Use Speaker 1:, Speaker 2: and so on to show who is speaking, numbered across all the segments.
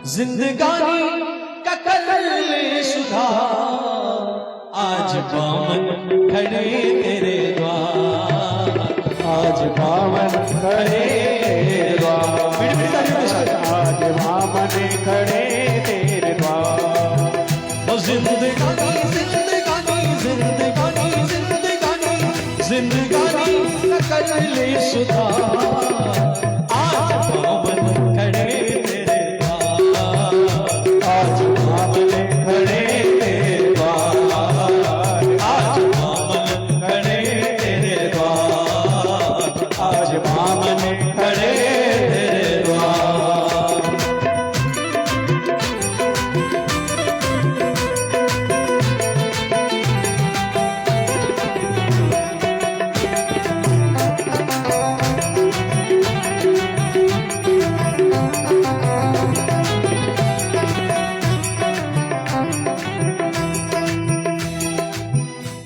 Speaker 1: जिंदगानी का कर ले सुधार, आज बामन खड़े तेरे द्वार, आज बामन खड़े तेरे द्वार, आज बामन खड़े तेरे द्वार। ओ जिंदगानी जिंदगानी जिंदगानी जिंदगानी जिंदगानी का कर ले सुधार, आज बामन खड़े तेरे द्वार, आज बामन खड़े तेरे द्वार, आज बामन खड़े तेरे द्वार, आज बामन खड़े तेरे द्वार।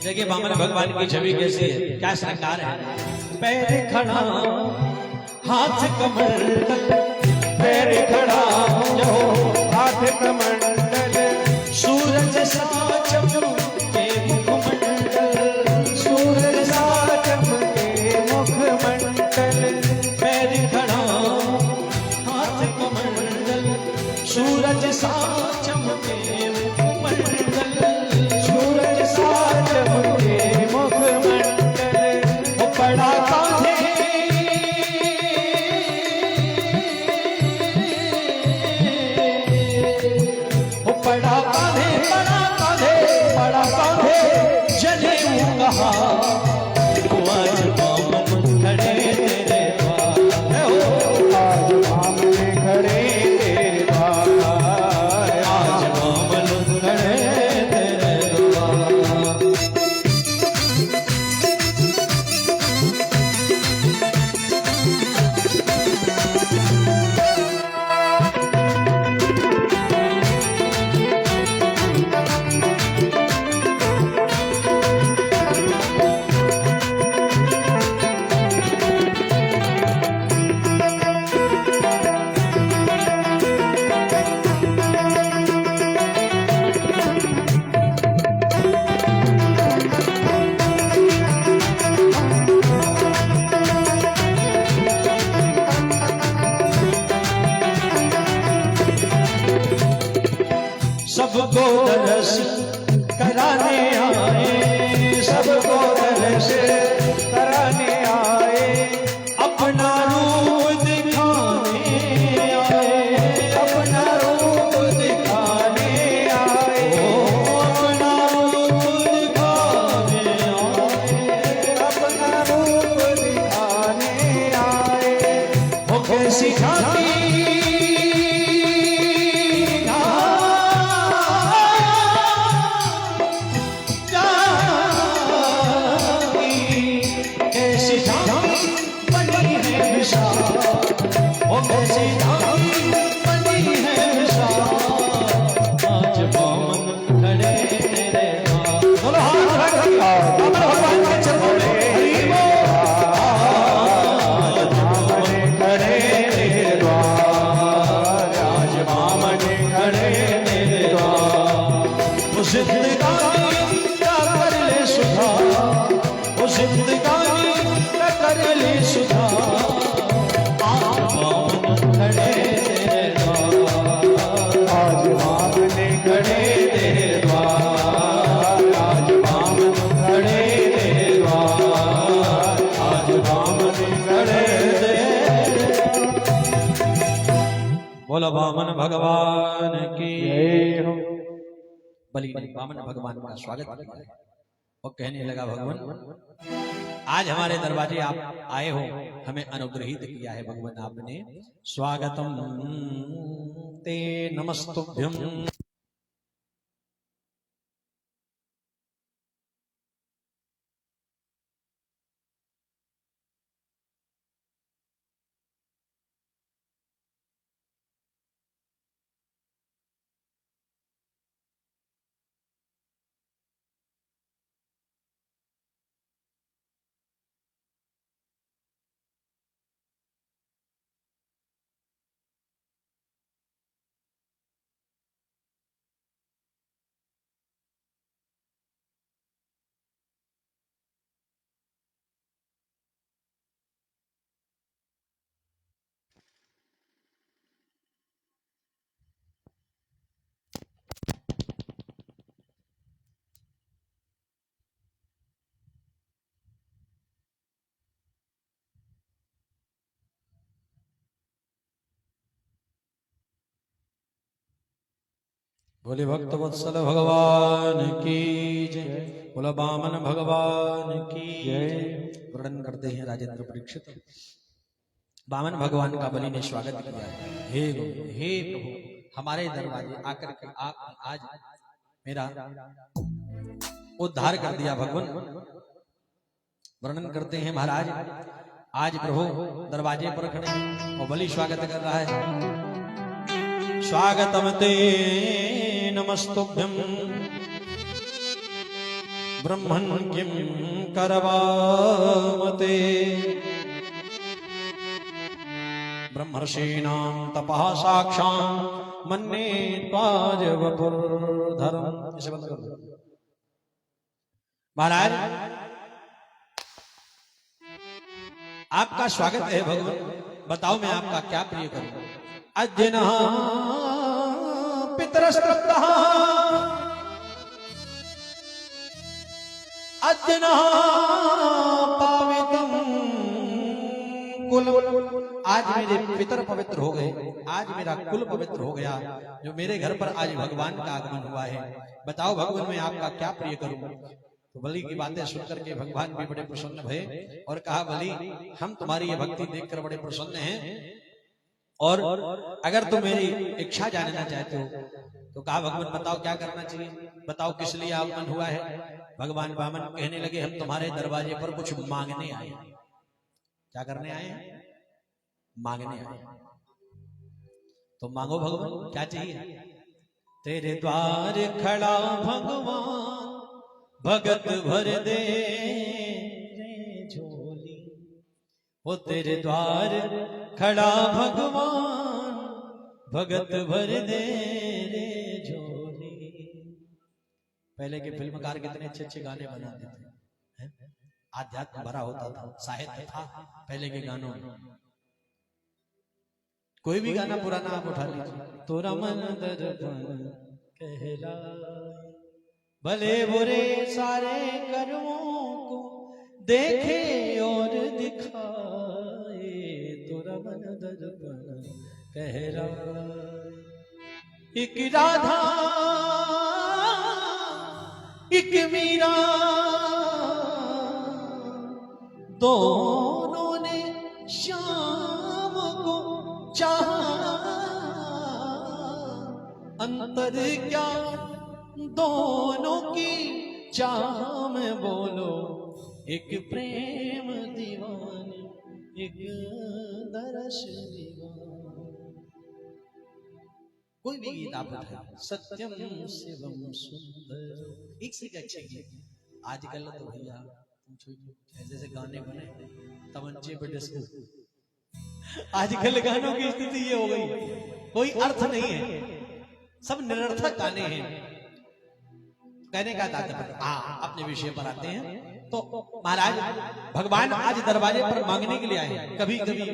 Speaker 1: देखिए वामन भगवान की छवि कैसी है, क्या श्रृंगार है। पैर खड़ा हाथ कमंडल, पैर खड़ा जो हाथ कमंडल, सूरज सा चमके मुखमंडल, सूरज सा चमके मुखमंडल, पैर खड़ा हाथ कमंडल, सूरज सा चमके मुखमंडल, सूरज सा चमके मुखमंडल, वो पड़ा कांधे वो पड़ा कांधे पड़ा कांधे पड़ा कांधे जले कहा, आज बामन खड़े तेरे द्वार, आज बामन खड़े तेरे द्वार, आज बामन खड़े तेरे द्वार। सबको दर्श कराने आए, सबको दर्श कराने आए, अपना रूप दिखाने आए, अपना रूप दिखाने आए, अपना रूप दिखाने आए, अपना रूप दिखाने आए। वो कैसी झांकी कैसी झांकी बनी है विशाल, आज बामन खड़े तेरे द्वार। बोलो हाथ रखो भगवान के चरणों में, आज बामन खड़े तेरे द्वार, आज बामन खड़े तेरे द्वार। वो जिंदगानी का कर ले सुधार, वो जिंदगानी का कर ले सुधार, खड़े तेरे द्वार, आज बामन खड़े तेरे द्वार, आज बामन खड़े तेरे द्वार, आज बामन खड़े तेरे। बोलो वामन भगवान की जय हो। बलि ने वामन भगवान का स्वागत किया और कहने लगा, भगवान आज हमारे दरवाजे आप आए हो, हमें अनुग्रहित किया है भगवान आपने, स्वागतम ते नमस्तुभ्यम। बोले भक्त वत्सल भगवान की जय। बोला बामन भगवान की जय। वर्णन करते हैं राजेंद्र परीक्षित। बामन भगवान का बलि ने स्वागत किया। हे प्रभु, हमारे दरवाजे आकर के आप आज मेरा उद्धार कर दिया भगवान। वर्णन करते हैं महाराज, आज प्रभु दरवाजे पर खड़े और बलि स्वागत कर रहा है। स्वागतम ते नमस्तुभ्यं ब्रह्मन् किं करवामते ब्रह्मर्षीणां तपः साक्षात् मन्ये त्वाज वपुर्धरम्। इसे बंद कर दो महाराज, आपका स्वागत है भगवान। बताओ मैं आपका क्या प्रिय करूं। अद्यनः पितरस्तप्तः अद्यनः पावितं कुल। आज मेरे पितर पवित्र हो गए, आज मेरा कुल पवित्र हो गया, जो मेरे घर पर आज भगवान का आगमन हुआ है। बताओ भगवान मैं आपका क्या प्रिय करूं। तो बलि की बातें सुनकर के भगवान भी बड़े प्रसन्न भये और कहा, बलि हम तुम्हारी ये भक्ति देखकर बड़े प्रसन्न हैं, और अगर तुम मेरी इच्छा जानना चाहते हो तो कहा भगवान बताओ क्या करना चाहिए, बताओ किस लिए आगमन हुआ है। भगवान बामन कहने लगे, हम तुम्हारे दरवाजे पर कुछ मांगने आए। क्या करने आए? मांगने आए। तो मांगो भगवान, क्या चाहिए। तेरे द्वार खड़ा भगवान, भगत भर दे झोली। वो तेरे द्वार खड़ा भगवान, भगत भर दे रे झोली। पहले के फिल्मकार कितने अच्छे अच्छे गाने बनाते थे, आध्यात्म भरा होता था, साहित्य था पहले के गानों में। कोई भी गाना पुराना आप उठा लीजिए, तोरा मन दर्पण कहलाए, भले बुरे सारे कर्मों को देखे और दिखाए, तोरा मन दर्पण कहलाए। एक राधा एक मीरा दोनों ने श्याम को चाहा, अंतर क्या दोनों की चाह में बोलो, एक प्रेम दीवानी एक दरस दीवानी। कोई भी गीत आप उठाइए, सत्यम शिवम सुंदर, एक से अच्छे गीत। आजकल तो भैया जैसे गाने बने तमंचे पे डिस्को, आजकल गानों की स्थिति ये हो गई, कोई अर्थ नहीं है, सब निरर्थक गाने हैं। कहने का तात्पर्य, अपने विषय पर आते हैं। तो महाराज भगवान आज दरवाजे पर मांगने के लिए आए। कभी कभी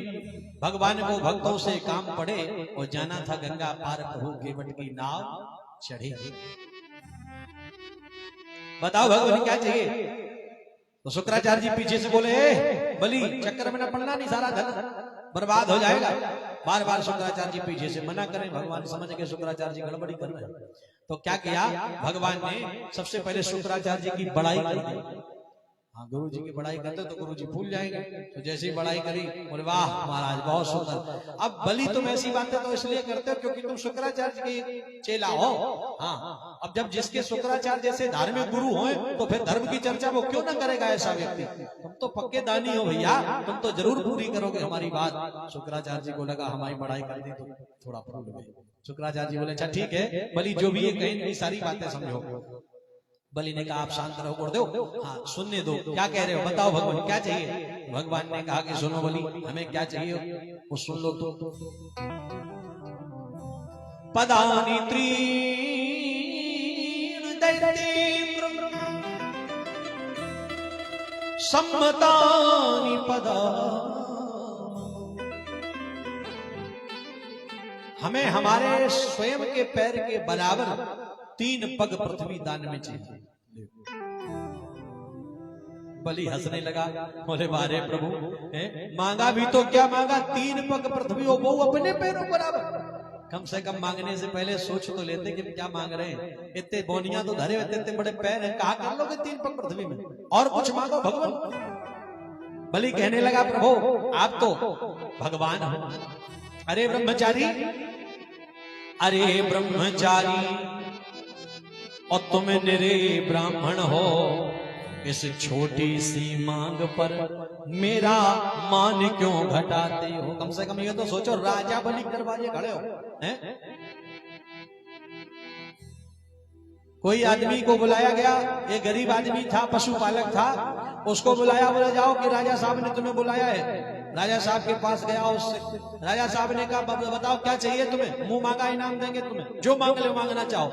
Speaker 1: भगवान को भक्तों से काम पड़े और जाना था गंगा पार, प्रभु केवट की नाव चढ़े। बताओ भगवान क्या चाहिए। तो शुक्राचार्य जी पीछे से बोले, बलि चक्कर में न पड़ना, नहीं सारा धन बर्बाद हो जाएगा। बार बार शुक्राचार्य जी पीछे से मना करें, भगवान समझ के शुक्राचार्य जी गड़बड़ी कर रहे हैं। तो क्या किया भगवान ने, सबसे पहले शुक्राचार्य जी की बड़ाई कर दी। हाँ, गुरु जी की बड़ाई करते तो गुरु जी भूल जाएंगे, तो जैसे ही बड़ाई करी बोले वाह महाराज बहुत सुंदर। अब बलि तुम ऐसी बातें तो इसलिए करते हो क्योंकि तुम शुक्राचार्य के चेला हो। हाँ, अब जब जिसके शुक्राचार्य जैसे धार्मिक गुरु हो तो फिर धर्म की चर्चा वो क्यों ना करेगा ऐसा व्यक्ति। तुम तो पक्के दानी हो भैया, तुम तो जरूर पूरी करोगे हमारी बात। शुक्राचार्य जी को लगा हमारी बड़ाई कर दी तो थोड़ा फूल गए। शुक्राचार्य जी बोले अच्छा ठीक है बलि, जो भी ये कहें सारी बातें समझो। बलि ने कहा आप शांत रहो, कर दो, हाँ सुनने दो, क्या कह रहे हो बताओ भगवान क्या चाहिए। भगवान ने कहा कि सुनो बलि, हमें क्या चाहिए वो सुन लो। तो पदानि त्रीण दैत्येन्द्र सम्मतानि पदा, हमें हमारे स्वयं के पैर के बराबर 3 पग पृथ्वी दान में चाहिए। बलि हंसने लगा, बोले बारे प्रभु मांगा भी तो क्या मांगा, 3 पग पृथ्वी हो वो अपने पैरों बराबर। कम से कम मांगने से पहले सोच तो लेते कि क्या मांग रहे हैं। इतने बोनिया तो धरे हुए, इतने बड़े पैर हैं, कहा कर लोगे 3 पग पृथ्वी में, और कुछ मांगो भगवान। बलि कहने लगा प्रभु आप तो भगवान हो। अरे ब्रह्मचारी, अरे ब्रह्मचारी, और तुम निरे ब्राह्मण हो, इस छोटी सी मांग पर मेरा मान क्यों घटाते हो। कम से कम ये तो सोचो, राजा बलि दरवाजे खड़े हो हैं? कोई आदमी को बुलाया गया, एक गरीब आदमी था, पशुपालक था, उसको बुलाया, बोला जाओ कि राजा साहब ने तुम्हें बुलाया है। राजा साहब के पास गया, उससे राजा साहब ने कहा बताओ क्या चाहिए तुम्हें, मुंह मांगा इनाम देंगे तुम्हें, जो मांग ले मांगना चाहो।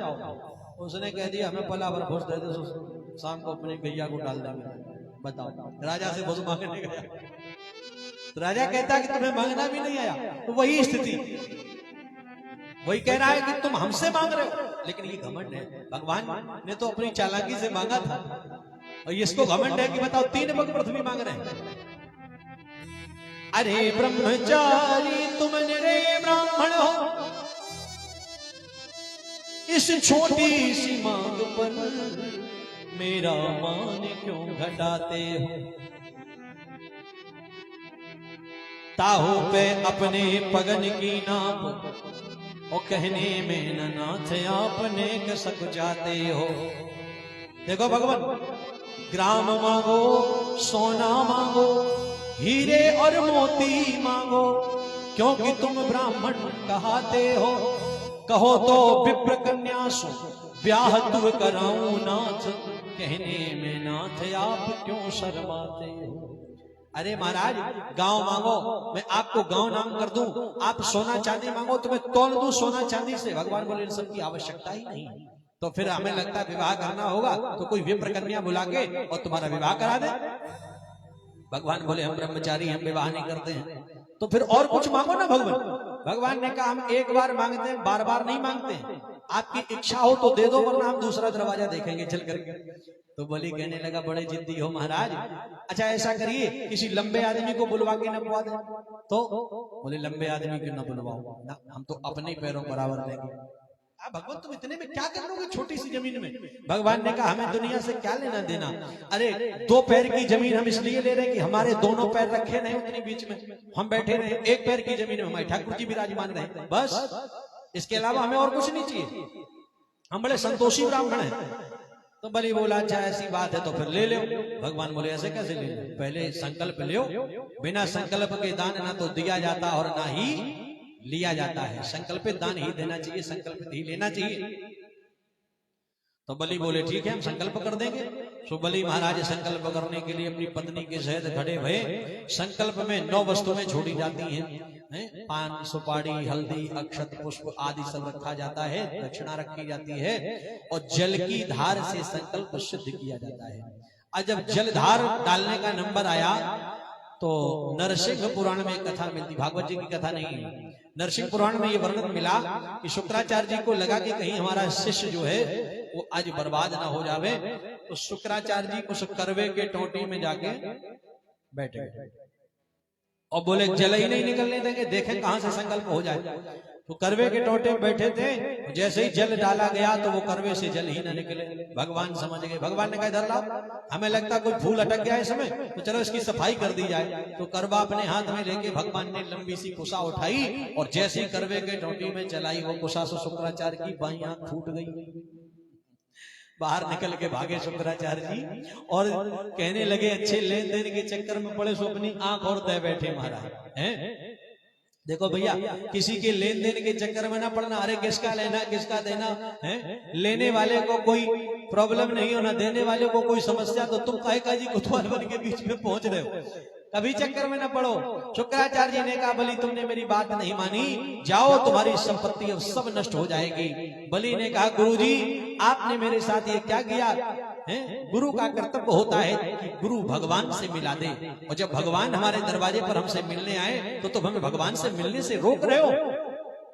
Speaker 1: उसने कह दिया हमें पला भर भोज दे दो, शाम को अपने गैया को डाल देंगे। बताओ, राजा से भोज मांगने गया, तो राजा कहता कि तुम्हें मांगना भी नहीं आया। तो वही स्थिति, वही कह रहा है कि तुम हमसे मांग रहे हो, लेकिन ये घमंड है। भगवान ने तो अपनी चालाकी से मांगा था, और इसको घमंड है कि बताओ 3 पग पृथ्वी मांग रहे हैं। अरे ब्रह्मचारी तुम निरे ब्राह्मण हो, इस छोटी सी मांग पर मेरा मान क्यों घटाते हो। ताहू पे अपने पगन की नाप, और कहने में न नाथ आपने कसक जाते हो। देखो भगवान, ग्राम मांगो, सोना मांगो, हीरे और मोती मांगो, क्योंकि तुम ब्राह्मण कहाते हो। कहो तो विप्र कन्या सो ब्याह तु कराऊं नाथ, कहने में नाथ आप क्यों शर्माते हो। अरे महाराज, गांव मांगो, मैं आपको गांव नाम कर दूं, आप सोना चांदी मांगो तो मैं तोल दूं सोना चांदी से। भगवान बोले इन सब की आवश्यकता ही नहीं। तो फिर हमें लगता है विवाह करना होगा तो कोई विप्र कन्या बुला के और तुम्हारा विवाह करा दे। भगवान बोले हम ब्रह्मचारी, हम विवाह नहीं करते हैं। तो फिर और कुछ मांगो ना भगवान। भगवान ने कहा हम एक बार मांगते हैं, बार बार नहीं मांगते हैं। आपकी इच्छा हो तो दे दो, वरना हम दूसरा दरवाजा देखेंगे चल करके। तो बलि कहने लगा बड़े जिद्दी हो महाराज, अच्छा ऐसा करिए किसी लंबे आदमी को बुलवा के नपवा दे। तो बोले लंबे आदमी क्यों न बुलवाओ ना, हम तो अपने पैरों बराबर लेंगे। भगवान तुम इतने में क्या कर लोगे छोटी सी जमीन में। भगवान ने कहा हमें दुनिया से क्या लेना देना। अरे 2 पैर की जमीन हम इसलिए ले रहे हैं कि हमारे दोनों पैर रखे रहे उतनी बीच में, हम बैठे रहे। 1 पैर की जमीन में हमारे ठाकुर जी विराजमान रहे, बस इसके अलावा हमें और कुछ नहीं चाहिए। हम बड़े संतोषी ब्राह्मण हैं। तो बलि बोला अच्छा ऐसी बात है तो फिर ले लो। भगवान बोले ऐसे कैसे ले लो, पहले संकल्प लो। बिना संकल्प के दान ना तो दिया जाता और ना ही लिया जाता है। संकल्पित दान ही देना चाहिए, संकल्पित ही लेना चाहिए। तो बलि बोले ठीक है हम संकल्प कर देंगे। तो बलि महाराज संकल्प करने के लिए अपनी पत्नी के सहित खड़े भये। संकल्प में 9 वस्तुएं छोड़ी जाती हैं, पान सुपारी हल्दी अक्षत पुष्प आदि सब रखा जाता है, दक्षिणा रखी जाती है, और जल की धार से संकल्प सिद्ध किया जाता है। और जब जलधार डालने का नंबर आया तो नरसिंह पुराण में कथा मिलती, भागवत जी की कथा नहीं है। नरसिंह पुराण में ये वर्णन मिला कि शुक्राचार्य जी को लगा कि कहीं हमारा शिष्य जो है वो आज बर्बाद ना हो जावे, तो शुक्राचार्य जी उस करवे के टोटी में जाके बैठे और बोले जल ही नहीं निकलने देंगे, देखें कहां से संकल्प हो जाए। तो करवे के टोटे में बैठे थे, जैसे ही जल डाला गया तो वो करवे से जल ही ना निकले। भगवान समझ गए। भगवान ने कहा इधर लाओ, हमें लगता कोई फूल अटक गया इसमें, तो चलो इसकी सफाई कर दी जाए। तो करवा अपने हाथ में लेके भगवान ने लंबी सी कुशा उठाई और जैसे ही करवे के टोटी में चलाई वो कुशा से शुक्राचार्य की बाईं आंख फूट गई। बाहर निकल के भागे शुक्राचार्य जी और कहने लगे अच्छे लेन देन के चक्कर में पड़े सो अपनी आंख और दे बैठे महाराज हैं। देखो भैया किसी के लेन देन के चक्कर में ना पड़ना, अरे किसका लेना किसका देना है। लेने वाले को कोई प्रॉब्लम नहीं हो ना देने वाले को कोई समस्या, तो तुम काहे का जी कुतवाल बन के बीच में पहुंच रहे हो। कभी चक्कर में ना पड़ो। शुक्राचार्य जी ने कहा बलि तुमने मेरी बात नहीं मानी, जाओ तुम्हारी संपत्ति अब सब नष्ट हो जाएगी। बलि ने कहा गुरुजी आपने मेरे साथ ये क्या किया है। गुरु का कर्तव्य होता है कि गुरु भगवान से मिला दे, और जब भगवान हमारे दरवाजे पर हमसे मिलने आए तो तुम हमें भगवान से मिलने से रोक रहे हो।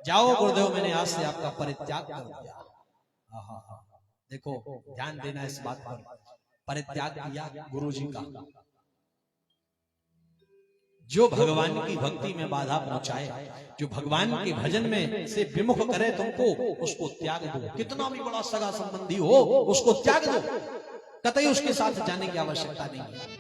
Speaker 1: जाओ गुरुदेव मैंने आज से आपका परित्याग कर दिया। देखो ध्यान देना इस बात पर, परित्याग किया गुरु जी का। जो भगवान की भक्ति में बाधा पहुंचाए, जो भगवान के भजन में से विमुख करे तुमको, उसको त्याग दो। कितना भी बड़ा सगा संबंधी हो उसको त्याग दो, कतई उसके साथ जाने की आवश्यकता नहीं है।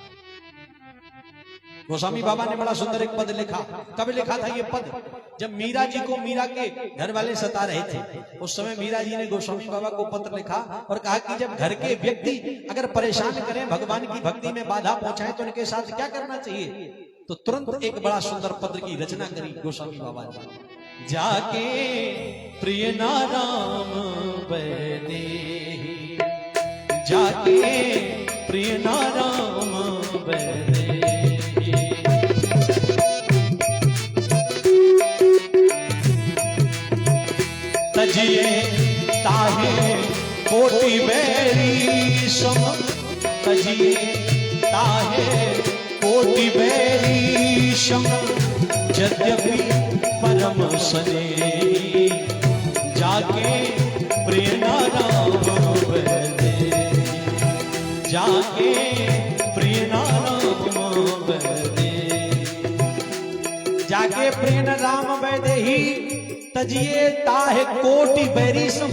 Speaker 1: गोस्वामी बाबा ने बड़ा सुंदर एक पद लिखा। कब लिखा था ये पद? जब मीरा जी को मीरा के घर वाले सता रहे थे, उस समय मीरा जी ने गोस्वामी बाबा को पत्र लिखा और कहा कि जब घर के व्यक्ति अगर परेशान करें, भगवान की भक्ति में बाधा पहुंचाएं, तो उनके साथ क्या करना चाहिए। तो तुरंत एक बड़ा सुंदर पत्र की रचना करी गोस्वामी बाबा ने। जाके प्रिय नाराम बैदेही, जाके प्रिय नाराम बैदेही, तजिए ताहे कोटि बैरी सम, तजिए ताहे कोटि बैरी सम, यद्यपि परम स्नेही, जाके प्रिय नाराम बैदेही, जाके प्रिय नाराम बैदेही, जाके प्रिय नाराम बैदेही, तजिए ताहे कोटि बैरी सम,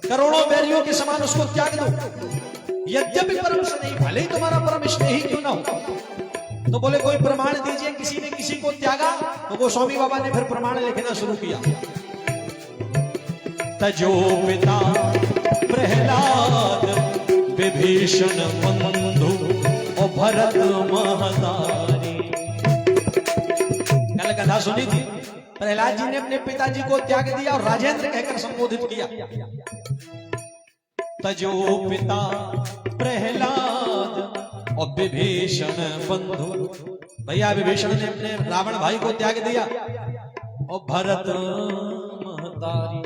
Speaker 1: करोड़ों बैरियों के समान उसको त्याग दो। यद्यपि परम स्नेही, भले ही तुम्हारा परम स्नेही क्यों ना हो। तो बोले कोई प्रमाण दीजिए, किसी ने किसी को त्यागा। तो गोस्वामी बाबा ने फिर प्रमाण लिखना शुरू किया। तजो पिता प्रहलाद विभीषण बंधु और भरत महतारी। कल कथा सुनी थी, प्रहलाद जी ने अपने पिताजी को त्याग दिया और राजेंद्र कहकर संबोधित किया। तजो पिता प्रहलाद और विभीषण बंधु, भैया विभीषण ने अपने रावण भाई को त्याग दिया। और भरत महतारी,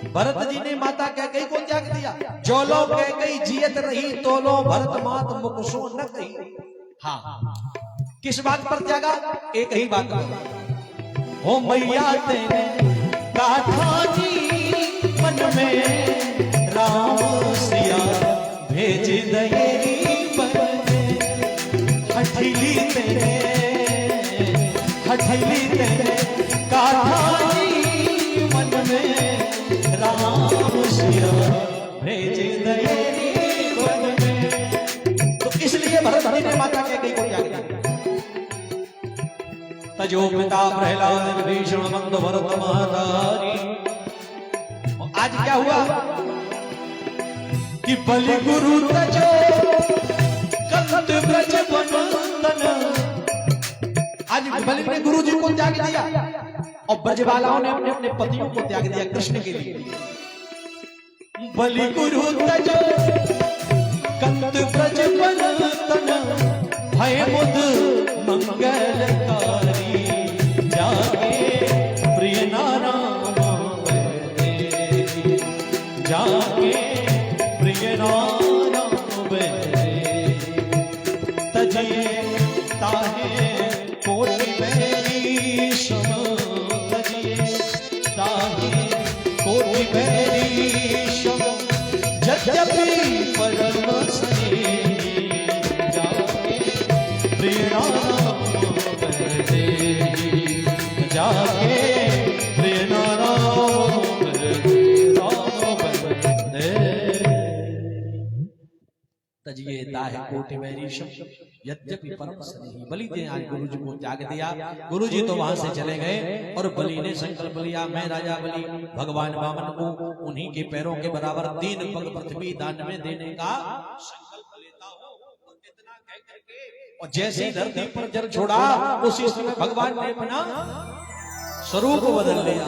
Speaker 1: भरत जी ने माता कैकेयी को त्याग दिया। जो लो कैकेयी जियत रही, तो लो भरत मात मुख सो न कही। हाँ, किस बात पर त्यागा? एक ही बात पर, हो मैया तेने गाथा जी मन में राम सिया भेज दयेरी बने, हठीली तेने गाथा जी मन में राम सिया भेज दयेरी बने। तो इसलिए भरत जी ने माता कैकेयी को त्याग दिया। तजो पिता प्रहलाद विभीषण बंधु भरत महतारी। आज क्या हुआ कि बलि गुरु तजो कंत ब्रज बंदन। आज बलि ने गुरु जी को त्याग दिया और ब्रजबालाओं ने अपने अपने पतियों को त्याग दिया कृष्ण के लिए। बलि गुरु तजो कंत ब्रज बंदन, भय मुद मंगलकारी, जाके प्रिय नाराम बैदेही, जाके प्रिय नाराम बैदेही, तजिए ताहे कोटि बैरी सम, तजिए ताहे कोटि बैरी सम, यद्यपि परम स्नेही, जाके प्रिय नाराम बैदेही, जाके प्रिय नाराम बैदेही। तजिए ताहे कोटि बैरी सम, यद्यपि परम स्नेही। बलि ने आज गुरु जी को त्याग दिया। गुरु जी तो वहां से चले गए और बलि ने संकल्प लिया, मैं राजा बलि भगवान वामन को उन्हीं के पैरों के बराबर 3 पग पृथ्वी दान में देने का संकल्प लेता हूं। और इतना कह करके और जैसे धरती पर जल छोड़ा, उसी समय भगवान ने अपना स्वरूप बदल लिया।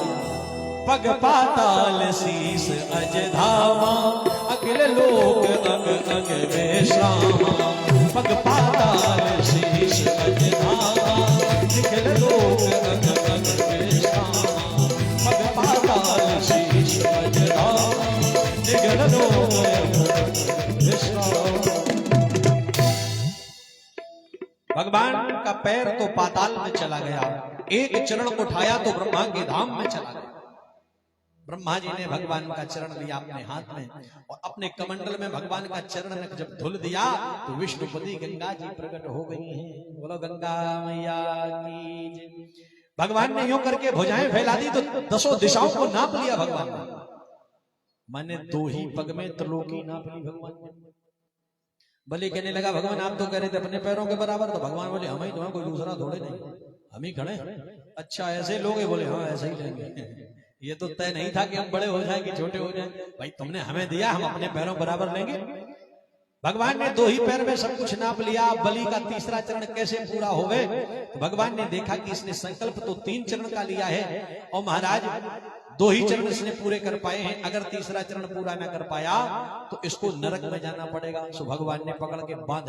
Speaker 1: पग पाताल शीस अज धामा, अखिल लोक अंग अंग विश्रामा। पग पाताल शीस अज धामा, अखिल लोक अंग अंग विश्रामा। पग पाताल शीस अज धामा, अखिल लोक अंग विश्रामा। भगवान का पैर तो पाताल में चला गया, एक चरण उठाया तो ब्रह्मा के धाम में चला गया। ब्रह्मा जी ने भगवान का चरण लिया अपने हाथ में और अपने कमंडल में भगवान का चरण जब धुल दिया तो विष्णुपति गंगा जी प्रकट हो गई हैं। बोलो गंगा मैया की जय। भगवान ने यूं करके भुजाएं फैला दी तो दसों दिशाओं को नाप लिया भगवान ने। मैंने 2 ही पग में त्रिलोकी नाप ली भगवान ने। बलि कहने लगा भगवान आप तो कह रहे थे अपने पैरों के बराबर, तो भगवान बोले हम ही तो हैं, कोई दूसरा थोड़े नहीं, हम ही खड़े। अच्छा ऐसे लोग बोले हाँ ऐसे ही लेंगे। ये तो तय नहीं था कि हम बड़े हो जाए कि छोटे हो जाए, भाई तुमने हमें दिया हम अपने पैरों बराबर लेंगे। भगवान ने 2 ही पैर में सब कुछ नाप लिया। बलि का तीसरा चरण कैसे पूरा हो गए, तो भगवान ने देखा कि इसने संकल्प तो 3 चरण का लिया है और महाराज 2 ही चरण इसने पूरे कर पाए हैं, अगर तीसरा चरण पूरा न कर पाया तो इसको नरक में जाना पड़ेगा। सो भगवान ने पकड़ के बांध